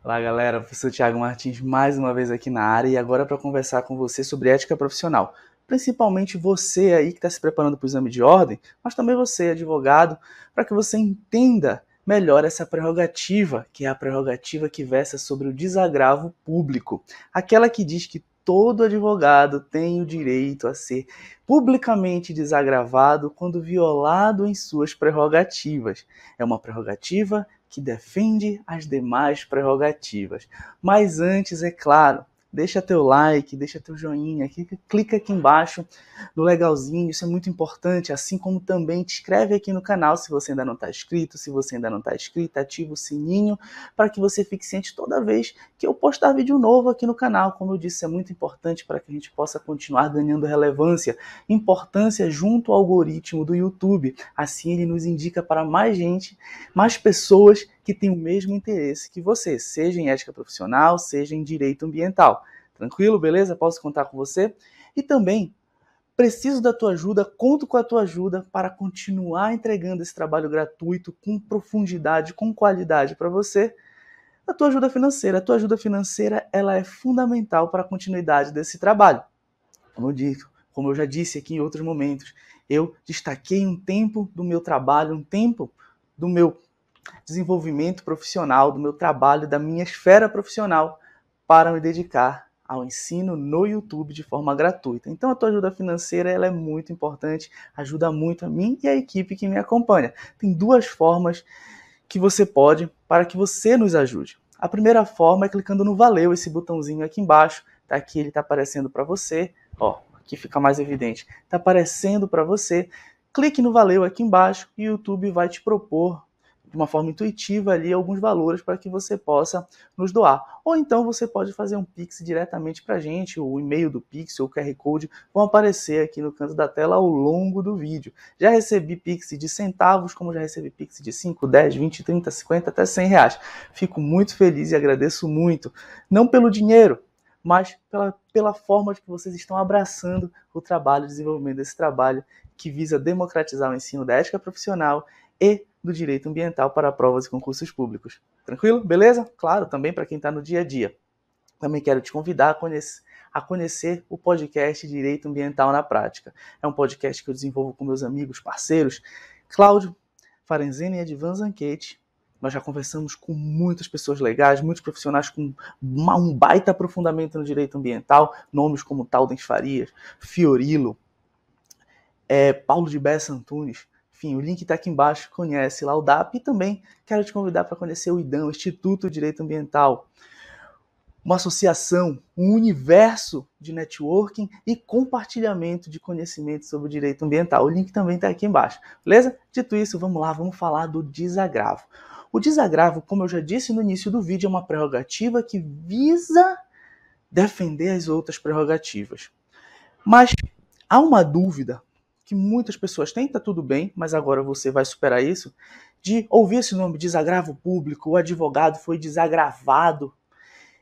Olá galera, professor Thiago Martins mais uma vez aqui na área e agora para conversar com você sobre ética profissional. Principalmente você aí que está se preparando para o exame de ordem, mas também você, advogado, para que você entenda melhor essa prerrogativa, que é a prerrogativa que versa sobre o desagravo público. Aquela que diz que todo advogado tem o direito a ser publicamente desagravado quando violado em suas prerrogativas. É uma prerrogativa que defende as demais prerrogativas. Mas antes, é claro, deixa teu like, deixa teu joinha, clica aqui embaixo no legalzinho, isso é muito importante, assim como também te inscreve aqui no canal se você ainda não está inscrito, se você ainda não está inscrito, ativa o sininho para que você fique ciente toda vez que eu postar vídeo novo aqui no canal. Como eu disse, é muito importante para que a gente possa continuar ganhando relevância, importância junto ao algoritmo do YouTube, assim ele nos indica para mais gente, mais pessoas que têm o mesmo interesse que você, seja em ética profissional, seja em direito ambiental. Tranquilo? Beleza? Posso contar com você? E também, preciso da tua ajuda, conto com a tua ajuda para continuar entregando esse trabalho gratuito com profundidade, com qualidade para você. A tua ajuda financeira. A tua ajuda financeira ela é fundamental para a continuidade desse trabalho. Como eu já disse aqui em outros momentos, eu destaquei um tempo do meu trabalho, um tempo do meu desenvolvimento profissional, do meu trabalho, da minha esfera profissional, para me dedicar ao ensino no YouTube de forma gratuita. Então a tua ajuda financeira ela é muito importante, ajuda muito a mim e a equipe que me acompanha. Tem duas formas que você pode para que você nos ajude. A primeira forma é clicando no Valeu, esse botãozinho aqui embaixo, tá aqui, ele está aparecendo para você, ó, aqui fica mais evidente, está aparecendo para você. Clique no Valeu aqui embaixo e o YouTube vai te propor de uma forma intuitiva ali alguns valores para que você possa nos doar. Ou então você pode fazer um Pix diretamente para a gente, o e-mail do Pix ou o QR Code vão aparecer aqui no canto da tela ao longo do vídeo. Já recebi Pix de centavos, como já recebi Pix de 5, 10, 20, 30, 50, até 100 reais. Fico muito feliz e agradeço muito, não pelo dinheiro, mas pela forma de que vocês estão abraçando o trabalho, o desenvolvimento desse trabalho que visa democratizar o ensino da ética profissional e do direito ambiental para provas e concursos públicos. Tranquilo? Beleza? Claro, também para quem está no dia a dia. Também quero te convidar a conhecer o podcast Direito Ambiental na Prática. É um podcast que eu desenvolvo com meus amigos, parceiros, Cláudio Farenzini e Edvan Zanchetti. Nós já conversamos com muitas pessoas legais, muitos profissionais com um baita aprofundamento no direito ambiental, nomes como Taldens Farias, Fiorilo, Paulo de Bessa Antunes. Enfim, o link está aqui embaixo, conhece lá o DAP e também quero te convidar para conhecer o IDAM, o Instituto de Direito Ambiental, uma associação, um universo de networking e compartilhamento de conhecimento sobre o direito ambiental. O link também está aqui embaixo, beleza? Dito isso, vamos lá, vamos falar do desagravo. O desagravo, como eu já disse no início do vídeo, é uma prerrogativa que visa defender as outras prerrogativas. Mas há uma dúvida que muitas pessoas têm, tá tudo bem, mas agora você vai superar isso, de ouvir esse nome, desagravo público, o advogado foi desagravado,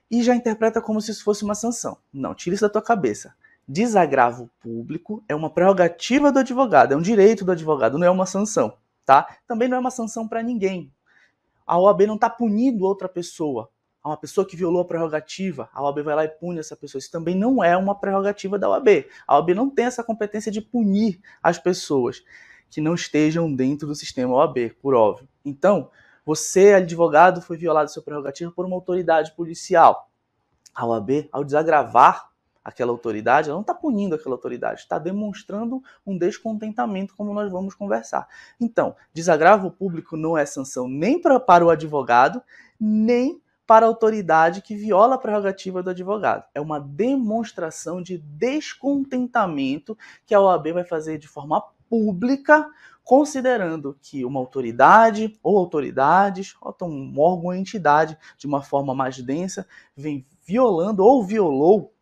e já interpreta como se isso fosse uma sanção. Não, tira isso da tua cabeça. Desagravo público é uma prerrogativa do advogado, é um direito do advogado, não é uma sanção, tá? Também não é uma sanção para ninguém. A OAB não está punindo outra pessoa. Há uma pessoa que violou a prerrogativa, a OAB vai lá e pune essa pessoa. Isso também não é uma prerrogativa da OAB. A OAB não tem essa competência de punir as pessoas que não estejam dentro do sistema OAB, por óbvio. Então, você, advogado, foi violado sua prerrogativa por uma autoridade policial. A OAB, ao desagravar aquela autoridade, ela não está punindo aquela autoridade, está demonstrando um descontentamento, como nós vamos conversar. Então, desagravo público não é sanção nem para o advogado, nem para a autoridade que viola a prerrogativa do advogado. É uma demonstração de descontentamento que a OAB vai fazer de forma pública, considerando que uma autoridade ou autoridades, ou um órgão ou entidade, de uma forma mais densa, vem violando ou violou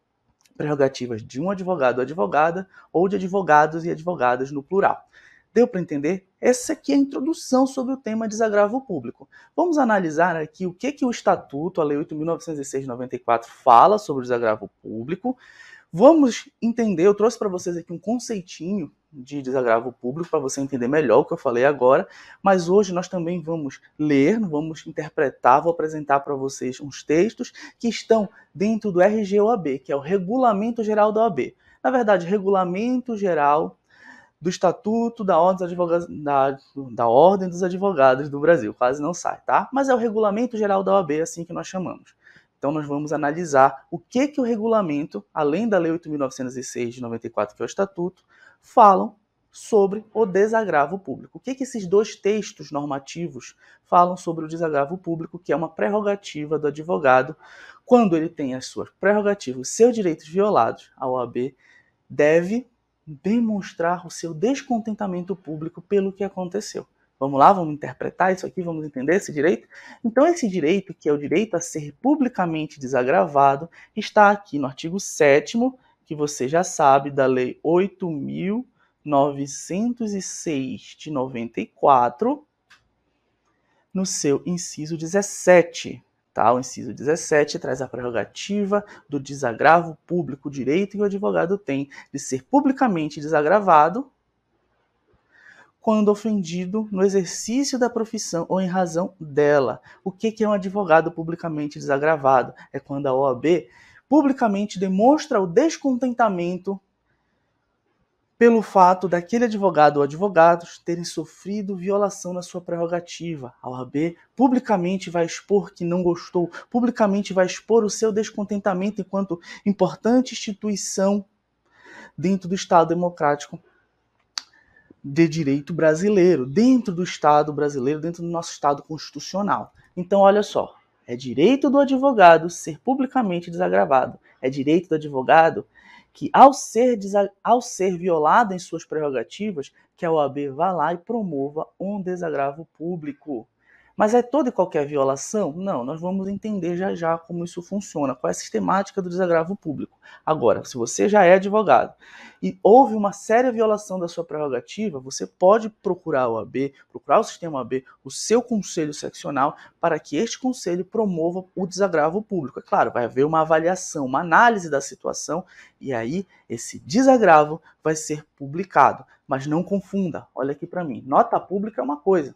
prerrogativas de um advogado ou advogada, ou de advogados e advogadas no plural. Deu para entender? Essa aqui é a introdução sobre o tema desagravo público. Vamos analisar aqui o que o Estatuto, a Lei 8.906 de 94, fala sobre o desagravo público. Vamos entender, eu trouxe para vocês aqui um conceitinho de desagravo público para você entender melhor o que eu falei agora, mas hoje nós também vamos ler, vamos interpretar, vou apresentar para vocês uns textos que estão dentro do RGOAB, que é o Regulamento Geral da OAB. Na verdade, Regulamento Geral do Estatuto da Ordem dos Advogados do Brasil. Quase não sai, tá? Mas é o Regulamento Geral da OAB, assim que nós chamamos. Então, nós vamos analisar o que o regulamento, além da Lei 8.906 de 94, que é o Estatuto, falam sobre o desagravo público. O que esses dois textos normativos falam sobre o desagravo público, que é uma prerrogativa do advogado, quando ele tem as suas prerrogativas, os seus direitos violados, a OAB deve demonstrar o seu descontentamento público pelo que aconteceu. Vamos lá, vamos interpretar isso aqui, vamos entender esse direito? Então, esse direito, que é o direito a ser publicamente desagravado, está aqui no artigo 7º, que você já sabe, da Lei 8.906 de 94, no seu inciso 17. Tá? O inciso 17 traz a prerrogativa do desagravo público, o direito que o advogado tem de ser publicamente desagravado quando ofendido no exercício da profissão ou em razão dela. O que é um advogado publicamente desagravado? É quando a OAB publicamente demonstra o descontentamento pelo fato daquele advogado ou advogados terem sofrido violação na sua prerrogativa. A OAB publicamente vai expor que não gostou, publicamente vai expor o seu descontentamento enquanto importante instituição dentro do Estado democrático de direito brasileiro, dentro do Estado brasileiro, dentro do nosso Estado constitucional. Então, olha só, é direito do advogado ser publicamente desagravado, é direito do advogado que, ao ser violado em suas prerrogativas, que a OAB vá lá e promova um desagravo público. Mas é toda e qualquer violação? Não, nós vamos entender já como isso funciona, qual é a sistemática do desagravo público. Agora, se você já é advogado e houve uma séria violação da sua prerrogativa, você pode procurar a OAB, procurar o sistema OAB, o seu conselho seccional, para que este conselho promova o desagravo público. É claro, vai haver uma avaliação, uma análise da situação, e aí esse desagravo vai ser publicado. Mas não confunda, olha aqui para mim, nota pública é uma coisa.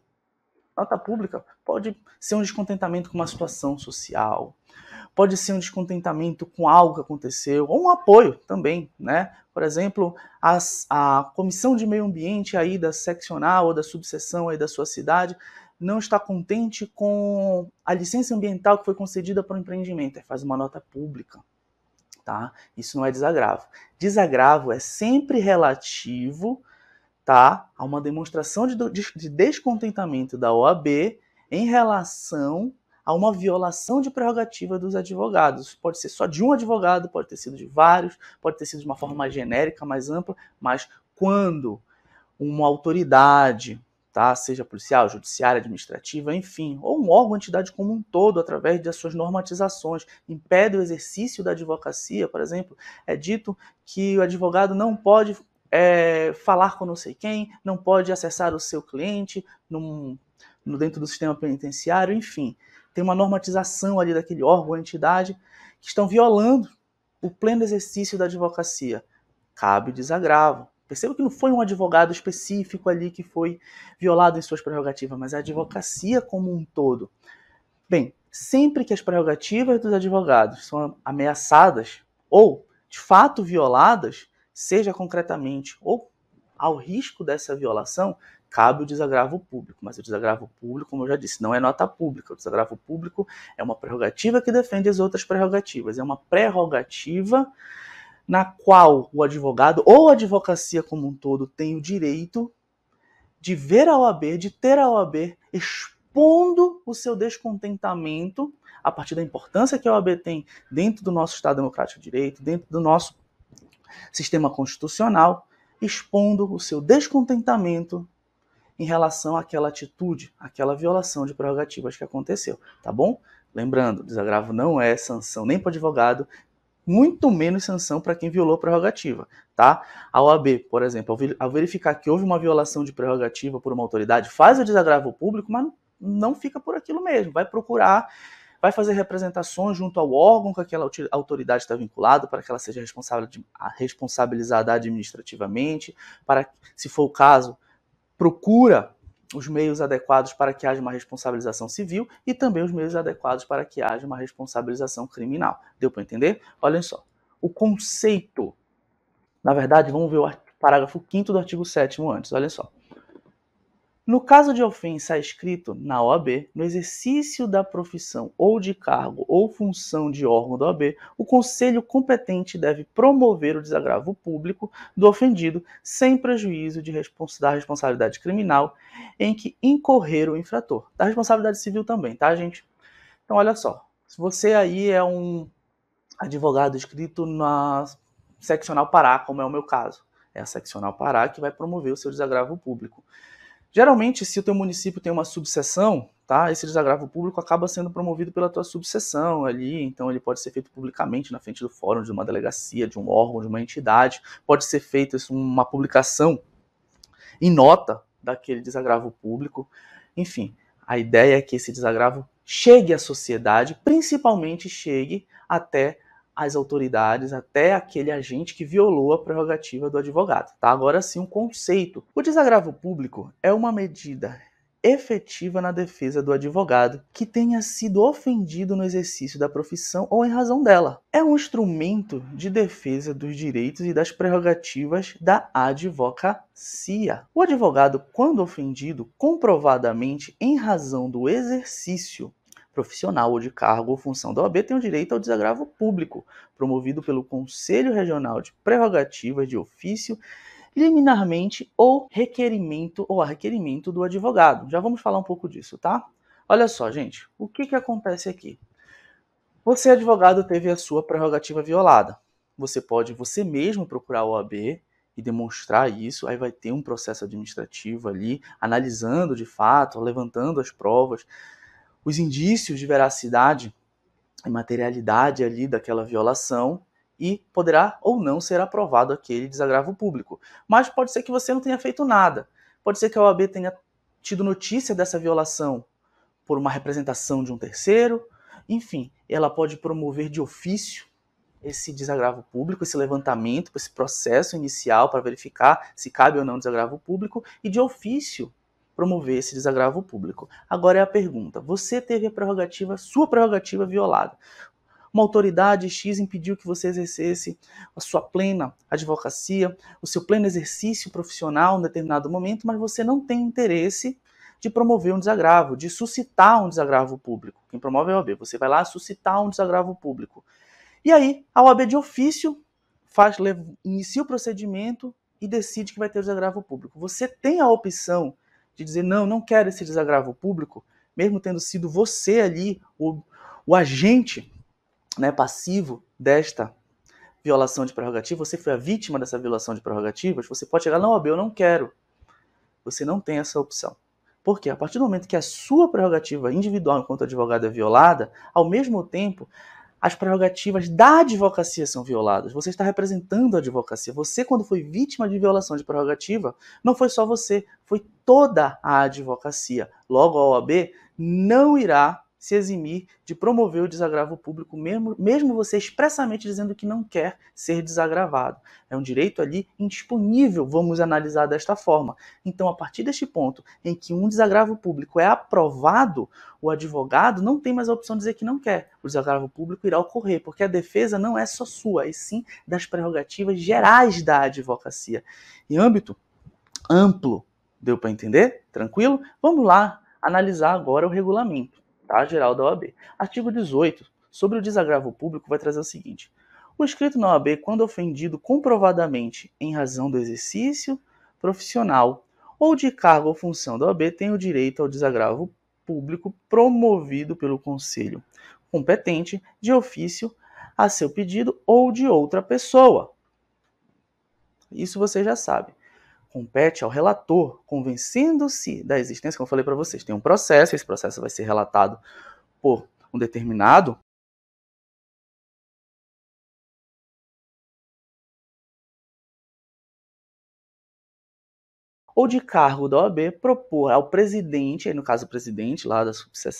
Nota pública pode ser um descontentamento com uma situação social, pode ser um descontentamento com algo que aconteceu, ou um apoio também, né? Por exemplo, a Comissão de Meio Ambiente aí da seccional ou da subseção aí da sua cidade não está contente com a licença ambiental que foi concedida para o empreendimento, faz uma nota pública, tá? Isso não é desagravo. Desagravo é sempre relativo, tá, a uma demonstração de descontentamento da OAB em relação a uma violação de prerrogativa dos advogados. Pode ser só de um advogado, pode ter sido de vários, pode ter sido de uma forma mais genérica, mais ampla, mas quando uma autoridade, tá, seja policial, judiciária, administrativa, enfim, ou um órgão, entidade como um todo, através das suas normatizações, impede o exercício da advocacia, por exemplo, é dito que o advogado não pode falar com não sei quem, não pode acessar o seu cliente dentro do sistema penitenciário, enfim. Tem uma normatização ali daquele órgão ou entidade que estão violando o pleno exercício da advocacia. Cabe desagravo. Perceba que não foi um advogado específico ali que foi violado em suas prerrogativas, mas a advocacia como um todo. Bem, sempre que as prerrogativas dos advogados são ameaçadas ou, de fato, violadas, seja concretamente ou ao risco dessa violação, cabe o desagravo público. Mas o desagravo público, como eu já disse, não é nota pública. O desagravo público é uma prerrogativa que defende as outras prerrogativas. É uma prerrogativa na qual o advogado ou a advocacia como um todo tem o direito de ver a OAB, de ter a OAB expondo o seu descontentamento a partir da importância que a OAB tem dentro do nosso Estado Democrático de Direito, dentro do nosso sistema constitucional, expondo o seu descontentamento em relação àquela atitude, àquela violação de prerrogativas que aconteceu, tá bom? Lembrando, desagravo não é sanção nem para o advogado, muito menos sanção para quem violou a prerrogativa, tá? A OAB, por exemplo, ao verificar que houve uma violação de prerrogativa por uma autoridade, faz o desagravo público, mas não fica por aquilo mesmo, vai procurar vai fazer representações junto ao órgão que aquela autoridade está vinculada para que ela seja responsabilizada administrativamente, para, se for o caso, procura os meios adequados para que haja uma responsabilização civil e também os meios adequados para que haja uma responsabilização criminal. Deu para entender? Olhem só. O conceito, na verdade, vamos ver o parágrafo 5º do artigo 7º antes, olhem só. No caso de ofensa escrito na OAB, no exercício da profissão ou de cargo ou função de órgão da OAB, o conselho competente deve promover o desagravo público do ofendido sem prejuízo da responsabilidade criminal em que incorrer o infrator. Da responsabilidade civil também, tá, gente? Então, olha só. Se você aí é um advogado inscrito na seccional Pará, como é o meu caso, é a seccional Pará que vai promover o seu desagravo público. Geralmente, se o teu município tem uma subseção, tá, esse desagravo público acaba sendo promovido pela tua subseção ali, então ele pode ser feito publicamente na frente do fórum de uma delegacia, de um órgão, de uma entidade, pode ser feita uma publicação em nota daquele desagravo público. Enfim, a ideia é que esse desagravo chegue à sociedade, principalmente chegue até as autoridades, até aquele agente que violou a prerrogativa do advogado. Tá? Agora sim, um conceito. O desagravo público é uma medida efetiva na defesa do advogado que tenha sido ofendido no exercício da profissão ou em razão dela. É um instrumento de defesa dos direitos e das prerrogativas da advocacia. O advogado, quando ofendido comprovadamente em razão do exercício profissional ou de cargo ou função da OAB, tem o direito ao desagravo público, promovido pelo Conselho Regional de Prerrogativas de Ofício, liminarmente ou a requerimento do advogado. Já vamos falar um pouco disso, tá? Olha só, gente, o que acontece aqui? Você, advogado, teve a sua prerrogativa violada. Você pode você mesmo procurar a OAB e demonstrar isso, aí vai ter um processo administrativo ali, analisando de fato, levantando as provas, os indícios de veracidade e materialidade ali daquela violação, e poderá ou não ser aprovado aquele desagravo público. Mas pode ser que você não tenha feito nada. Pode ser que a OAB tenha tido notícia dessa violação por uma representação de um terceiro. Enfim, ela pode promover de ofício esse desagravo público, esse levantamento, esse processo inicial para verificar se cabe ou não desagravo público, e de ofício promover esse desagravo público. Agora é a pergunta: você teve sua prerrogativa violada. Uma autoridade X impediu que você exercesse a sua plena advocacia, o seu pleno exercício profissional em determinado momento, mas você não tem interesse de promover um desagravo, de suscitar um desagravo público. Quem promove é a OAB. Você vai lá suscitar um desagravo público. E aí, a OAB de ofício inicia o procedimento e decide que vai ter o desagravo público. Você tem a opção de dizer: não quero esse desagravo público, mesmo tendo sido você ali o agente, né, passivo desta violação de prerrogativa, você foi a vítima dessa violação de prerrogativas, você pode chegar: não, OAB, eu não quero. Você não tem essa opção. Por quê? A partir do momento que a sua prerrogativa individual enquanto advogado é violada, ao mesmo tempo, as prerrogativas da advocacia são violadas. Você está representando a advocacia. Você, quando foi vítima de violação de prerrogativa, não foi só você, foi toda a advocacia. Logo, a OAB não irá se eximir de promover o desagravo público, mesmo você expressamente dizendo que não quer ser desagravado. É um direito ali indisponível, vamos analisar desta forma. Então, a partir deste ponto em que um desagravo público é aprovado, o advogado não tem mais a opção de dizer que não quer. O desagravo público irá ocorrer, porque a defesa não é só sua, e sim das prerrogativas gerais da advocacia. Em âmbito amplo, deu para entender? Tranquilo? Vamos lá analisar agora o regulamento, tá, geral da OAB. Artigo 18, sobre o desagravo público, vai trazer o seguinte: o inscrito na OAB, quando ofendido comprovadamente em razão do exercício profissional ou de cargo ou função da OAB, tem o direito ao desagravo público promovido pelo conselho competente de ofício a seu pedido ou de outra pessoa. Isso você já sabe. Compete ao relator, convencendo-se da existência, como eu falei para vocês, tem um processo, esse processo vai ser relatado por um determinado ou de cargo da OAB propor ao presidente, aí no caso o presidente lá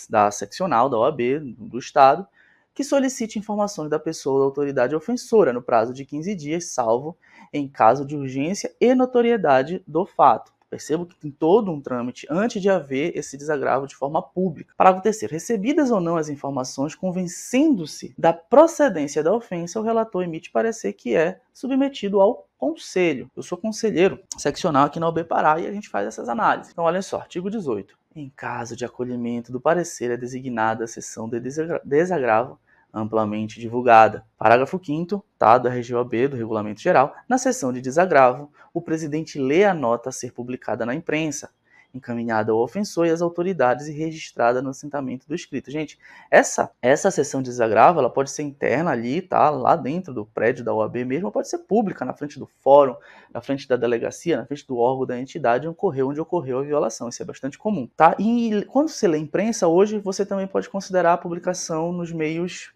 da seccional da OAB do Estado, que solicite informações da pessoa ou da autoridade ofensora no prazo de 15 dias, salvo em caso de urgência e notoriedade do fato. Percebo que tem todo um trâmite antes de haver esse desagravo de forma pública. Parágrafo 3º. Recebidas ou não as informações, convencendo-se da procedência da ofensa, o relator emite parecer que é submetido ao conselho. Eu sou conselheiro seccional aqui na UB Pará e a gente faz essas análises. Então, olha só, artigo 18. Em caso de acolhimento do parecer, é designada a sessão de desagravo amplamente divulgada. Parágrafo 5º, tá, da RGOB, do Regulamento Geral, na sessão de desagravo, o presidente lê a nota a ser publicada na imprensa, encaminhada ao ofensor e às autoridades e registrada no assentamento do escrito. Gente, essa sessão de desagravo, ela pode ser interna ali, tá, lá dentro do prédio da OAB mesmo, ou pode ser pública, na frente do fórum, na frente da delegacia, na frente do órgão da entidade onde ocorreu a violação. Isso é bastante comum, tá? E quando você lê imprensa hoje, você também pode considerar a publicação nos meios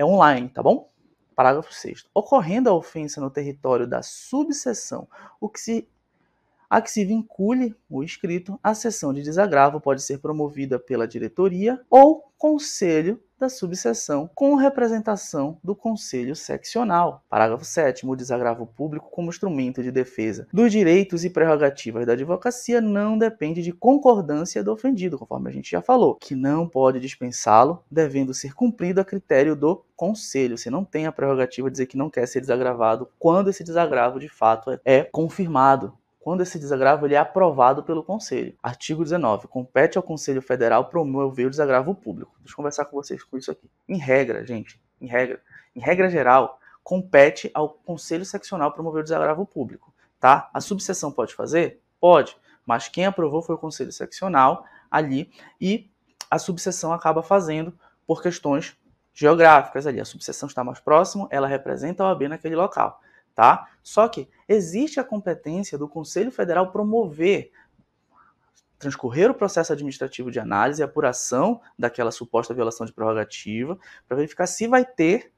online, tá bom? Parágrafo 6º. Ocorrendo a ofensa no território da subseção, a que se vincule o escrito, a sessão de desagravo pode ser promovida pela diretoria ou conselho da subseção, com representação do conselho seccional. Parágrafo 7º. O desagravo público como instrumento de defesa dos direitos e prerrogativas da advocacia não depende de concordância do ofendido, conforme a gente já falou, que não pode dispensá-lo, devendo ser cumprido a critério do conselho. Você não tem a prerrogativa de dizer que não quer ser desagravado quando esse desagravo de fato é confirmado, quando esse desagravo ele é aprovado pelo Conselho. Artigo 19. Compete ao Conselho Federal promover o desagravo público. Deixa eu conversar com vocês com isso aqui. Em regra, gente, em regra geral, compete ao Conselho Seccional promover o desagravo público. Tá? A subseção pode fazer? Pode, mas quem aprovou foi o Conselho Seccional ali e a subseção acaba fazendo por questões geográficas ali. A subseção está mais próximo, ela representa a OAB naquele local. Tá? Só que existe a competência do Conselho Federal transcorrer o processo administrativo de análise e apuração daquela suposta violação de prerrogativa para verificar se vai ter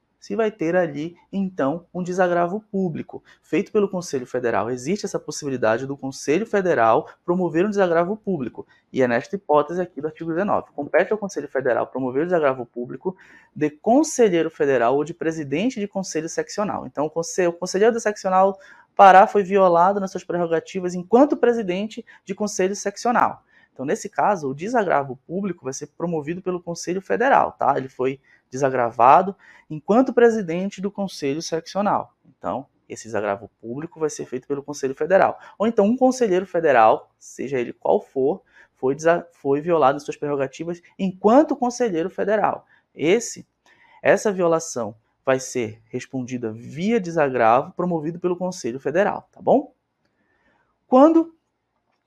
ali, então, um desagravo público feito pelo Conselho Federal. Existe essa possibilidade do Conselho Federal promover um desagravo público. E é nesta hipótese aqui do artigo 19. Compete ao Conselho Federal promover o desagravo público de conselheiro federal ou de presidente de conselho seccional. Então, o conselheiro da seccional Pará foi violado nas suas prerrogativas enquanto presidente de conselho seccional. Então, nesse caso, o desagravo público vai ser promovido pelo Conselho Federal, tá? Ele foi desagravado enquanto presidente do Conselho Seccional. Então, esse desagravo público vai ser feito pelo Conselho Federal. Ou então, um conselheiro federal, seja ele qual for, foi violado em suas prerrogativas enquanto conselheiro federal. Essa violação vai ser respondida via desagravo promovido pelo Conselho Federal, tá bom? Quando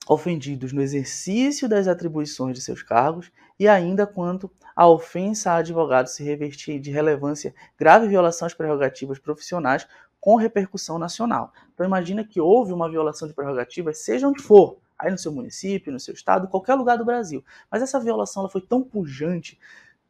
ofendidos no exercício das atribuições de seus cargos e ainda quanto a ofensa a advogado se revestir de relevância grave violação às prerrogativas profissionais com repercussão nacional. Então imagina que houve uma violação de prerrogativas, seja onde for, aí no seu município, no seu estado, qualquer lugar do Brasil. Mas essa violação ela foi tão pujante,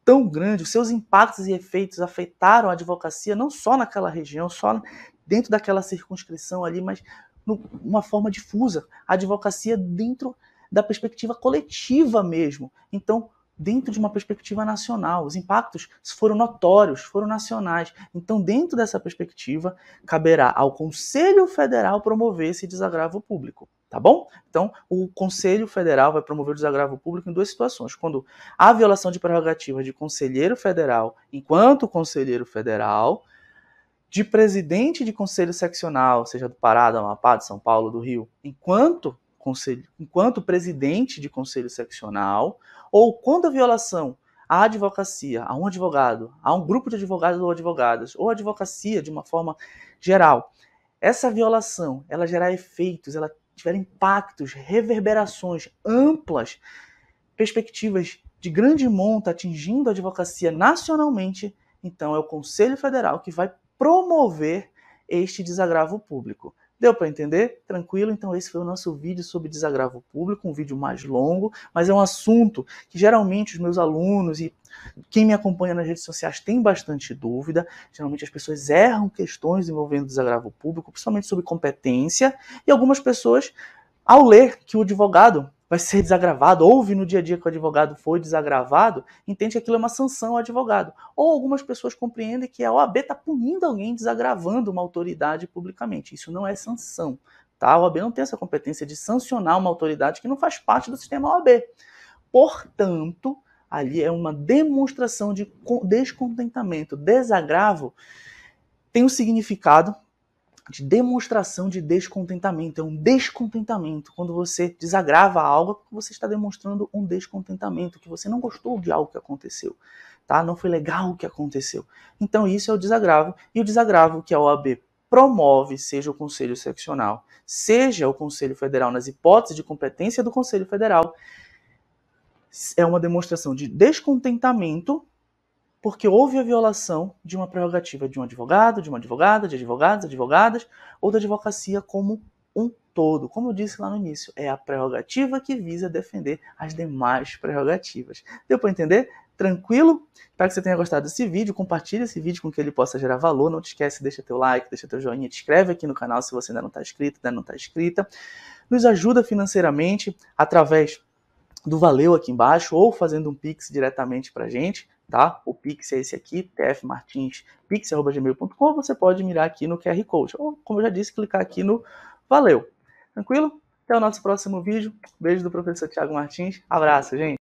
tão grande, os seus impactos e efeitos afetaram a advocacia não só naquela região, só dentro daquela circunscrição ali, mas de uma forma difusa, a advocacia dentro da perspectiva coletiva mesmo. Então, dentro de uma perspectiva nacional, os impactos foram notórios, foram nacionais. Então, dentro dessa perspectiva, caberá ao Conselho Federal promover esse desagravo público, tá bom? Então, o Conselho Federal vai promover o desagravo público em duas situações. Quando há violação de prerrogativas de conselheiro federal, enquanto conselheiro federal, de presidente de conselho seccional, seja do Pará, do Amapá, de São Paulo, do Rio, enquanto presidente de conselho seccional, ou quando a violação à advocacia, a um advogado, a um grupo de advogados ou advogadas, ou a advocacia de uma forma geral, essa violação, ela gerar efeitos, ela tiver impactos, reverberações amplas, perspectivas de grande monta atingindo a advocacia nacionalmente, então é o Conselho Federal que vai promover este desagravo público. Deu para entender? Tranquilo? Então esse foi o nosso vídeo sobre desagravo público, um vídeo mais longo, mas é um assunto que geralmente os meus alunos e quem me acompanha nas redes sociais tem bastante dúvida. Geralmente as pessoas erram questões envolvendo desagravo público, principalmente sobre competência, e algumas pessoas Ao ler que o advogado vai ser desagravado, ouve no dia a dia que o advogado foi desagravado, entende que aquilo é uma sanção ao advogado. Ou algumas pessoas compreendem que a OAB está punindo alguém desagravando uma autoridade publicamente. Isso não é sanção. Tá? A OAB não tem essa competência de sancionar uma autoridade que não faz parte do sistema OAB. Portanto, ali é uma demonstração de descontentamento. Desagravo tem um significado de demonstração de descontentamento. É um descontentamento. Quando você desagrava algo, você está demonstrando um descontentamento, que você não gostou de algo que aconteceu. Tá? Não foi legal o que aconteceu. Então isso é o desagravo. E o desagravo que a OAB promove, seja o Conselho Seccional, seja o Conselho Federal, nas hipóteses de competência do Conselho Federal, é uma demonstração de descontentamento porque houve a violação de uma prerrogativa de um advogado, de uma advogada, de advogados, advogadas, ou da advocacia como um todo. Como eu disse lá no início, é a prerrogativa que visa defender as demais prerrogativas. Deu para entender? Tranquilo? Espero que você tenha gostado desse vídeo. Compartilhe esse vídeo com que ele possa gerar valor. Não te esquece, deixa teu like, deixa teu joinha, te inscreve aqui no canal se você ainda não está inscrito, ainda não está inscrita. Nos ajuda financeiramente através do Valeu aqui embaixo ou fazendo um Pix diretamente pra gente, tá? O Pix é esse aqui, tfmartinspix@gmail.com. Você pode mirar aqui no QR Code ou, como eu já disse, clicar aqui no Valeu. Tranquilo? Até o nosso próximo vídeo. Beijo do professor Thiago Martins. Abraço, gente!